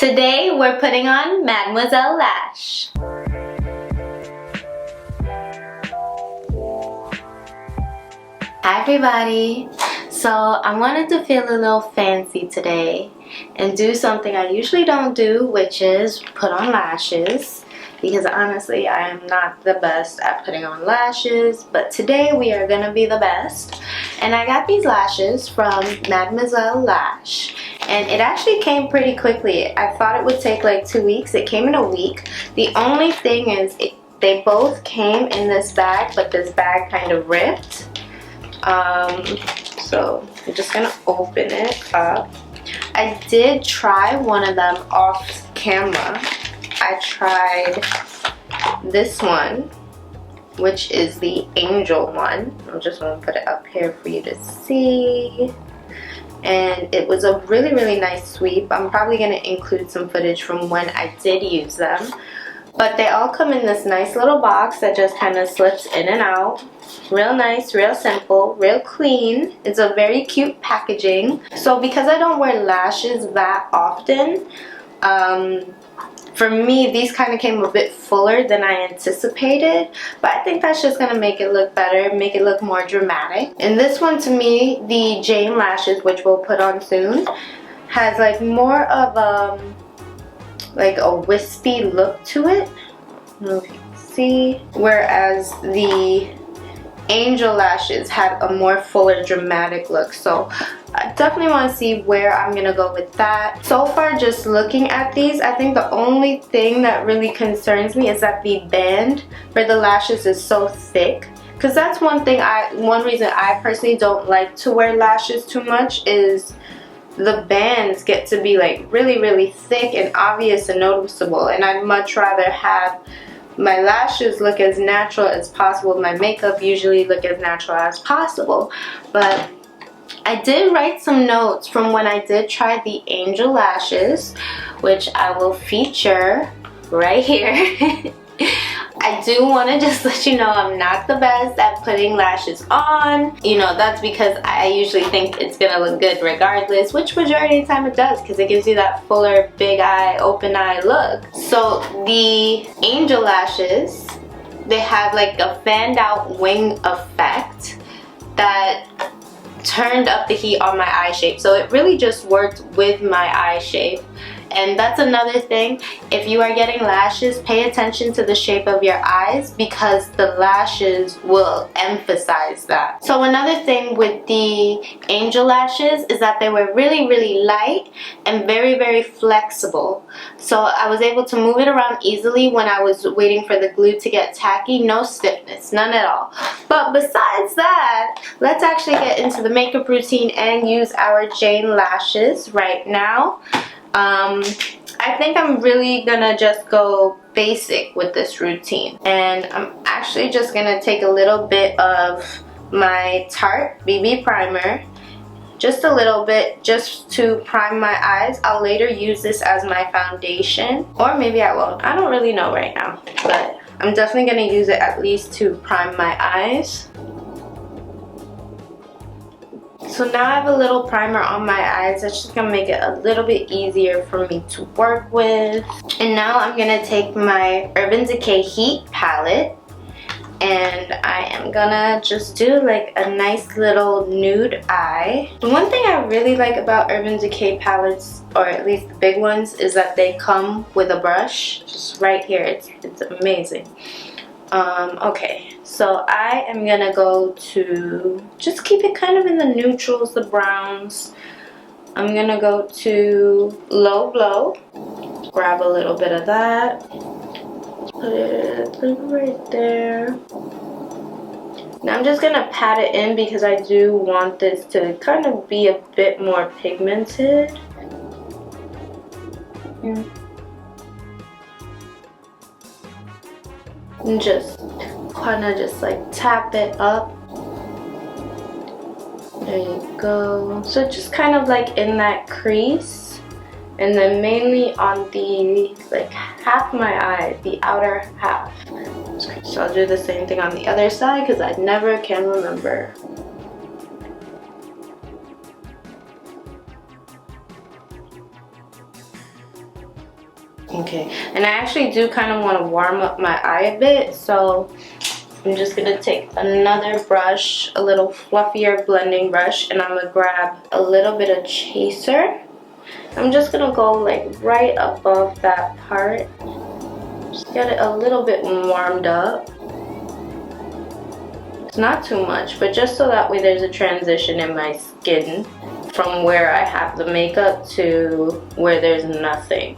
Today we're putting on Mademoiselle Lash. Hi everybody! So I wanted to feel a little fancy today and do something I usually don't do, which is put on lashes. Because honestly, I am not the best at putting on lashes, but today we are gonna be the best. And I got these lashes from Mademoiselle Lash, and it actually came pretty quickly. I thought it would take like 2 weeks. It came in a week. The only thing is they both came in this bag, but this bag kind of ripped. So I'm just gonna open it up. I did try one of them off camera. I tried this one, which is the angel one. I'm just going to put it up here for you to see. And it was a really nice sweep. I'm probably going to include some footage from when I did use them. But they all come in this nice little box that just kind of slips in and out. Real nice, real simple, real clean. It's a very cute packaging. So because I don't wear lashes that often, for me, these kind of came a bit fuller than I anticipated, but I think that's just going to make it look better, make it look more dramatic. And this one, to me, the Jane lashes, which we'll put on soon, has like more of like a wispy look to it. I don't know if you can see. Whereas the angel lashes had a more fuller, dramatic look. So I definitely want to see where I'm gonna go with that. So far, just looking at these, I think the only thing that really concerns me is that the band for the lashes is so thick. Because that's one reason I personally don't like to wear lashes too much, is the bands get to be like really thick and obvious and noticeable, and I'd much rather have my lashes look as natural as possible. My makeup usually look as natural as possible. But I did write some notes from when I did try the angel lashes, which I will feature right here. I do want to just let you know I'm not the best at putting lashes on. You know, that's because I usually think it's gonna look good regardless, which majority of the time it does, because it gives you that fuller, big eye, open eye look. So the angel lashes, they have like a fanned out wing effect that turned up the heat on my eye shape. So it really just worked with my eye shape. And that's another thing, if you are getting lashes, pay attention to the shape of your eyes, because the lashes will emphasize that. So another thing with the angel lashes is that they were really light and very flexible. So I was able to move it around easily when I was waiting for the glue to get tacky. No stiffness, none at all. But besides that, let's actually get into the makeup routine and use our Jane lashes right now. I think I'm really gonna just go basic with this routine, and I'm actually just gonna take a little bit of my Tarte BB primer, just a little bit, just to prime my eyes. I'll later use this as my foundation, or maybe I won't. I don't really know right now, but I'm definitely gonna use it at least to prime my eyes. So now I have a little primer on my eyes. That's just gonna make it a little bit easier for me to work with. And now I'm gonna take my Urban Decay Heat palette, and I am gonna just do like a nice little nude eye. The one thing I really like about Urban Decay palettes, or at least the big ones, is that they come with a brush just right here. It's amazing. Okay, so I am gonna go to, just keep it kind of in the neutrals, the browns. I'm gonna go to Low Glow, grab a little bit of that, put it right there. Now I'm just gonna pat it in because I do want this to kind of be a bit more pigmented. And just kind of just like tap it up. There you go. So just kind of like in that crease, and then mainly on the like half my eye, the outer half. So I'll do the same thing on the other side because I never can remember. Okay, and I actually do kind of want to warm up my eye a bit, so I'm just going to take another brush, a little fluffier blending brush, and I'm going to grab a little bit of chaser. I'm just going to go like right above that part. Just get it a little bit warmed up. It's not too much, but just so that way there's a transition in my skin from where I have the makeup to where there's nothing.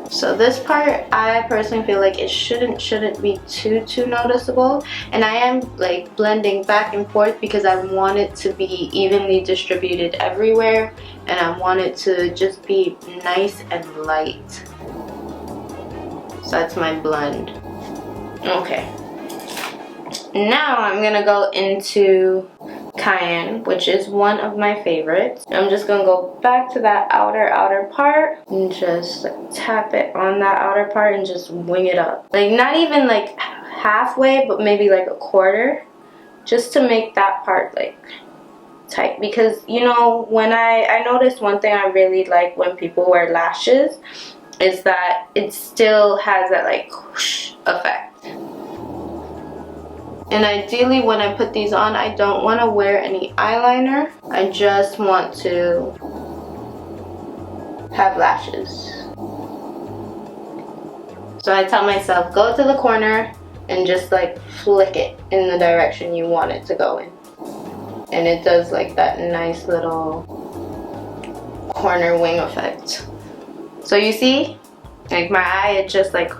So this part, I personally feel like it shouldn't be too noticeable, and I am like blending back and forth because I want it to be evenly distributed everywhere, and I want it to just be nice and light. So that's my blend. Okay. Now I'm gonna go into Cayenne, which is one of my favorites. I'm just gonna go back to that outer part and just like tap it on that outer part and just wing it up. Like not even like halfway, but maybe like a quarter, just to make that part like tight. Because you know, when I noticed one thing I really like when people wear lashes is that it still has that like whoosh effect. And ideally when I put these on, I don't want to wear any eyeliner. I just want to have lashes. So I tell myself, go to the corner and just like flick it in the direction you want it to go in. And it does like that nice little corner wing effect. So you see, like my eye, it just like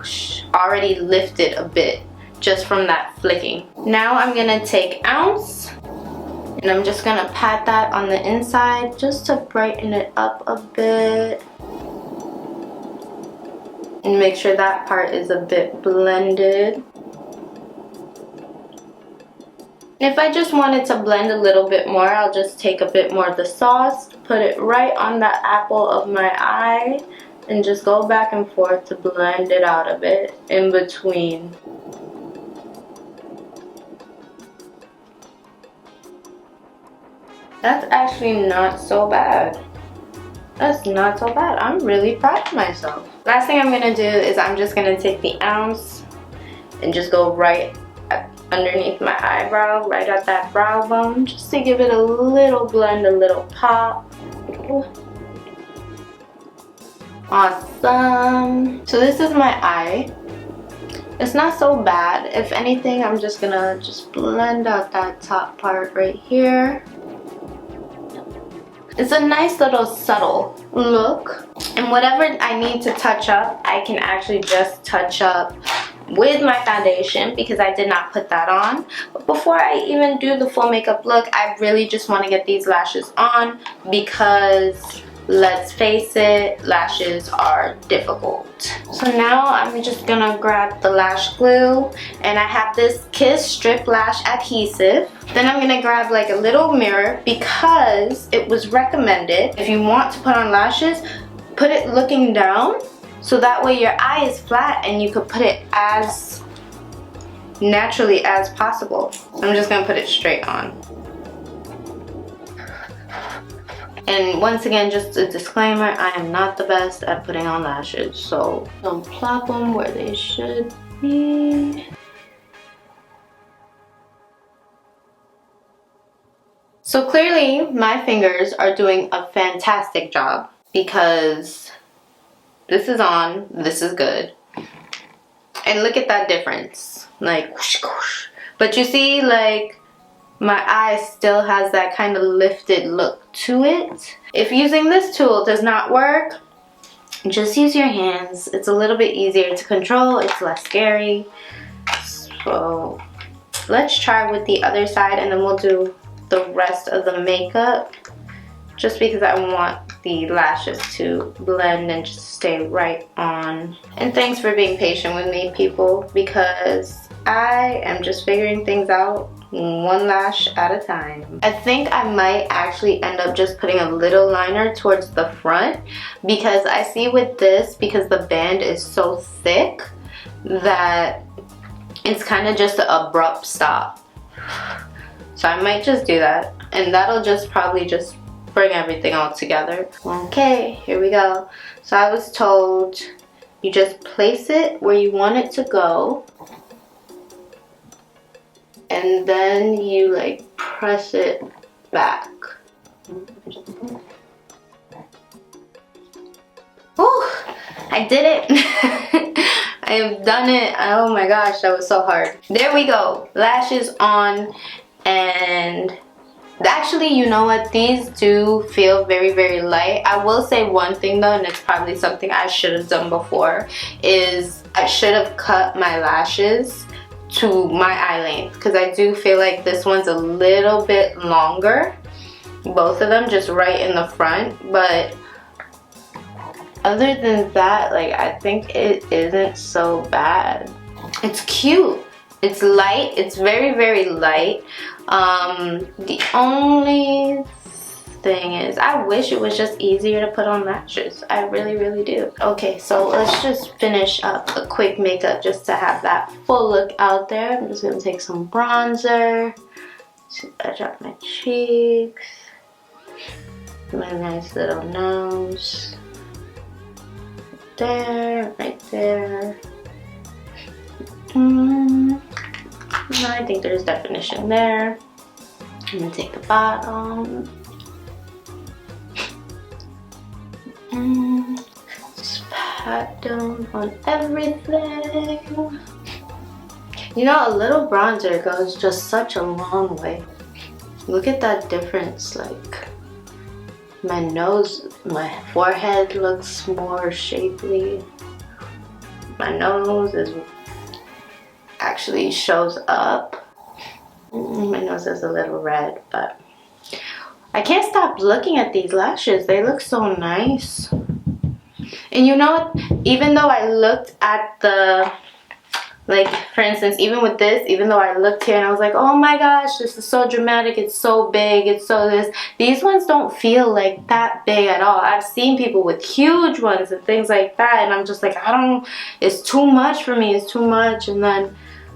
already lifted a bit just from that flicking. Now I'm gonna take Ounce and I'm just gonna pat that on the inside just to brighten it up a bit and make sure that part is a bit blended. If I just wanted to blend a little bit more, I'll just take a bit more of the sauce, put it right on the apple of my eye, and just go back and forth to blend it out a bit in between. That's actually not so bad. That's not so bad. I'm really proud of myself. Last thing I'm gonna do is I'm just gonna take the Ounce and just go right underneath my eyebrow, right at that brow bone, just to give it a little blend, a little pop. Awesome. So this is my eye. It's not so bad. If anything, I'm just gonna blend out that top part right here. It's a nice little subtle look, and whatever I need to touch up, I can actually just touch up with my foundation because I did not put that on. But before I even do the full makeup look, I really just want to get these lashes on because let's face it, lashes are difficult. So now I'm just gonna grab the lash glue, and I have this Kiss Strip Lash Adhesive. Then I'm gonna grab like a little mirror because it was recommended if you want to put on lashes, put it looking down so that way your eye is flat and you could put it as naturally as possible. I'm just gonna put it straight on. And once again, just a disclaimer, I am not the best at putting on lashes, so don't plop them where they should be. So clearly, my fingers are doing a fantastic job because this is on, this is good. And look at that difference, like whoosh, whoosh. But you see, like, my eye still has that kind of lifted look to it. If using this tool does not work, just use your hands. It's a little bit easier to control, it's less scary. So let's try with the other side and then we'll do the rest of the makeup, just because I want the lashes to blend and just stay right on. And thanks for being patient with me, people, because I am just figuring things out one lash at a time. I think I might actually end up just putting a little liner towards the front because I see with this, because the band is so thick, that it's kind of just an abrupt stop. So I might just do that, and that'll just probably just bring everything all together. Okay, here we go. So I was told you just place it where you want it to go, and then you like press it back. Oh, I did it. I have done it. Oh my gosh, that was so hard. There we go. Lashes on. And actually, you know what? These do feel very, very light. I will say one thing though, and it's probably something I should have done before, is I should have cut my lashes to my eye length, because I do feel like this one's a little bit longer. Both of them just right in the front, but other than that, like, I think it isn't so bad. It's cute. It's light. It's very, very light. The only thing is, I wish it was just easier to put on lashes. I really, really do. Okay, so let's just finish up a quick makeup just to have that full look out there. I'm just gonna take some bronzer to edge up my cheeks, my nice little nose. There, right there. I think there's definition there. I'm gonna take the bottom. Just pat down on everything. You know, a little bronzer goes just such a long way. Look at that difference, like my nose, my forehead looks more shapely. My nose is actually shows up. My nose is a little red, but I can't stop looking at these lashes. They look so nice. And you know what? Even though I looked at the, like, for instance, even with this, even though I looked here and I was like, oh my gosh, this is so dramatic, it's so big, it's so this, these ones don't feel like that big at all. I've seen people with huge ones and things like that, and I'm just like, I don't, it's too much for me, it's too much. And then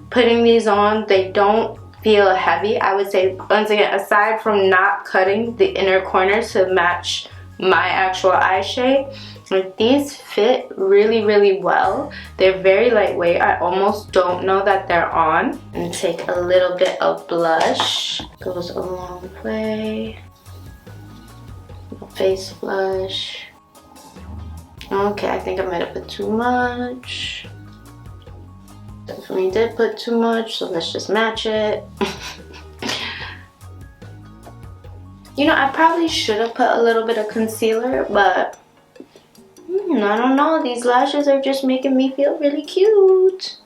putting these on, they don't feel heavy. I would say, once again, aside from not cutting the inner corners to match my actual eye shape, like, these fit really, really well. They're very lightweight. I almost don't know that they're on. And take a little bit of blush. Goes a long way. Face blush. Okay, I think I might have put too much. Definitely did put too much, so let's just match it. You know, I probably should have put a little bit of concealer, but I don't know. These lashes are just making me feel really cute.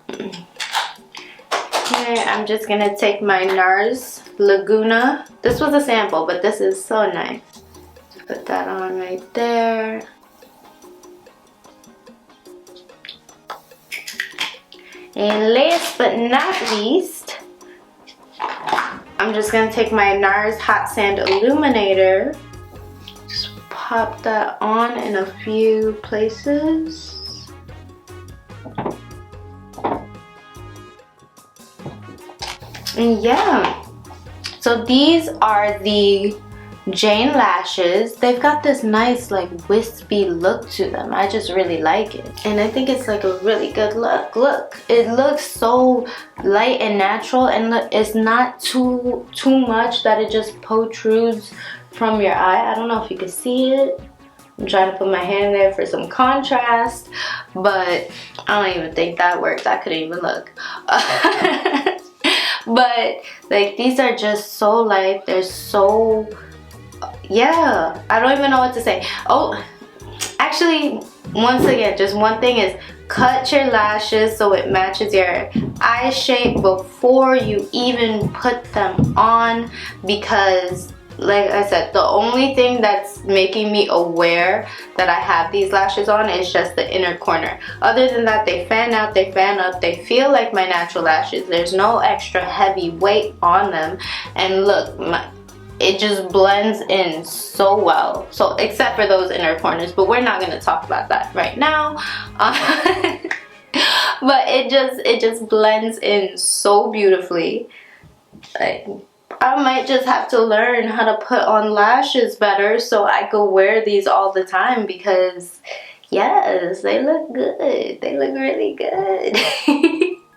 Here, I'm just gonna take my NARS Laguna. This was a sample, but this is so nice. Put that on right there. And last but not least, I'm just gonna take my NARS Hot Sand Illuminator. Just pop that on in a few places. And yeah, so these are the Jane lashes. They've got this nice like wispy look to them. I just really like it, and I think it's like a really good look. Look, it looks so light and natural, and look, it's not too much that it just protrudes from your eye. I don't know if you can see it. I'm trying to put my hand there for some contrast, but I don't even think that works. I couldn't even look. But like, these are just so light. They're so, yeah, I don't even know what to say. Oh, actually, once again, just one thing is, cut your lashes so it matches your eye shape before you even put them on, because like I said, the only thing that's making me aware that I have these lashes on is just the inner corner. Other than that, they fan out, they fan up, they feel like my natural lashes. There's no extra heavy weight on them, and look, it just blends in so well. So except for those inner corners, but we're not going to talk about that right now. But it just blends in so beautifully. Like, I might just have to learn how to put on lashes better so I could wear these all the time, because yes, they look good. They look really good.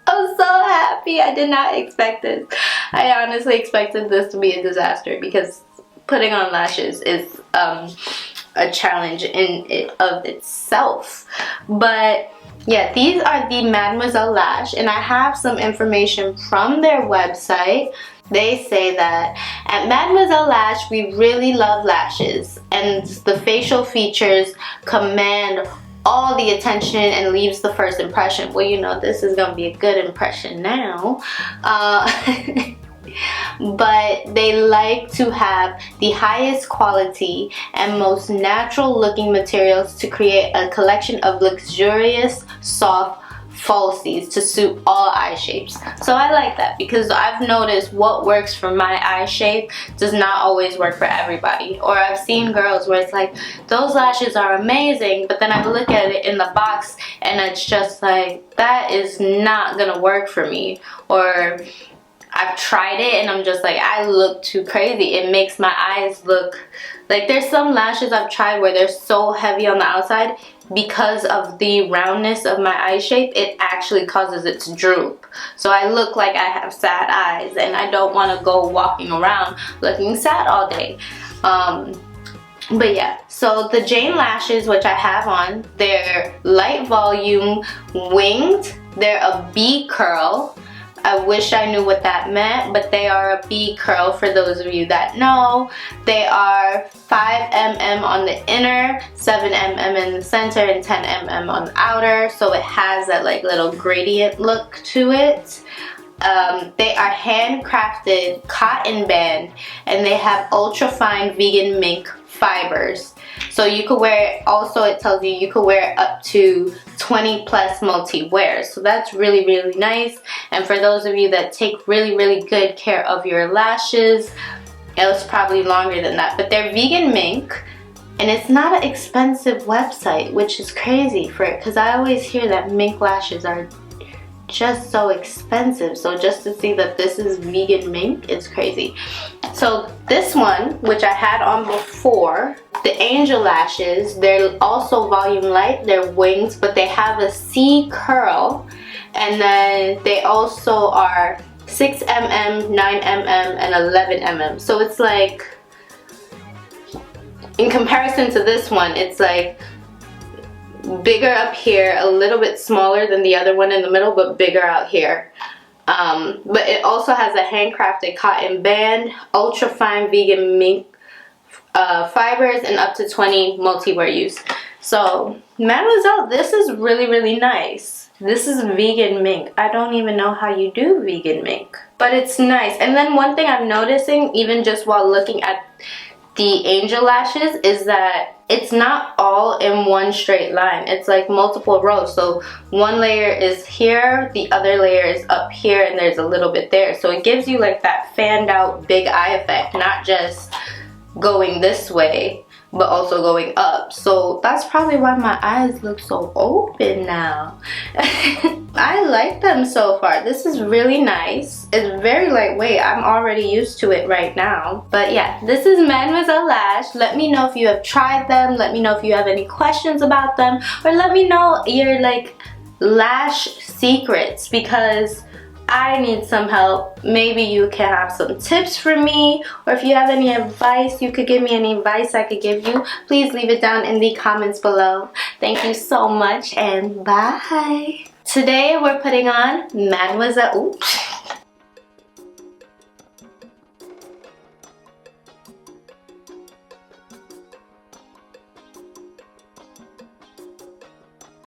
I'm so happy. I did not expect this. I honestly expected this to be a disaster, because putting on lashes is a challenge in it of itself. But yeah, these are the Mademoiselle Lash, and I have some information from their website. They say that at Mademoiselle Lash, we really love lashes, and the facial features command all the attention and leaves the first impression. Well, you know, this is gonna be a good impression now. But they like to have the highest quality and most natural looking materials to create a collection of luxurious, soft falsies to suit all eye shapes. So I like that, because I've noticed what works for my eye shape does not always work for everybody. Or I've seen girls where it's like, those lashes are amazing, but then I look at it in the box and it's just like, that is not gonna work for me. Or I've tried it and I'm just like, I look too crazy. It makes my eyes look like, there's some lashes I've tried where they're so heavy on the outside, because of the roundness of my eye shape, it actually causes it to droop. So I look like I have sad eyes, and I don't want to go walking around looking sad all day. But yeah, so the Jane lashes, which I have on, they're light volume winged. They're a B curl. I wish I knew what that meant, but they are a B curl for those of you that know. They are 5 mm on the inner, 7 mm in the center, and 10 mm on the outer. So it has that like little gradient look to it. They are handcrafted cotton band, and they have ultra fine vegan mink fibers. So you could wear it, also it tells you you could wear it up to 20 plus multi-wears. So that's really, really nice. And for those of you that take really, really good care of your lashes, it was probably longer than that. But they're vegan mink, and it's not an expensive website, which is crazy for it, because I always hear that mink lashes are just so expensive. So just to see that this is vegan mink, it's crazy. So this one, which I had on before, the angel lashes, they're also volume light, they're wings, but they have a C curl, and then they also are 6 mm, 9 mm, and 11 mm. So it's like, in comparison to this one, it's like bigger up here, a little bit smaller than the other one in the middle, but bigger out here. But it also has a handcrafted cotton band, ultra fine vegan mink fibers, and up to 20 multi-wear use. So Mademoiselle, this is really, really nice. This is vegan mink. I don't even know how you do vegan mink, but it's nice. And then one thing I'm noticing, even just while looking at the angel lashes, is that it's not all in one straight line. It's like multiple rows. So one layer is here, the other layer is up here, and there's a little bit there. So it gives you like that fanned out big eye effect, not just going this way, but also going up. So that's probably why my eyes look so open now. I like them so far. This is really nice. It's very lightweight. I'm already used to it right now. But yeah, this is Mademoiselle Lash. Let me know if you have tried them. Let me know if you have any questions about them, or let me know your like lash secrets, because I need some help. Maybe you can have some tips for me, or if you have any advice, you could give me any advice I could give you. Please leave it down in the comments below. Thank you so much, and bye. Today we're putting on Mademoiselle, oops.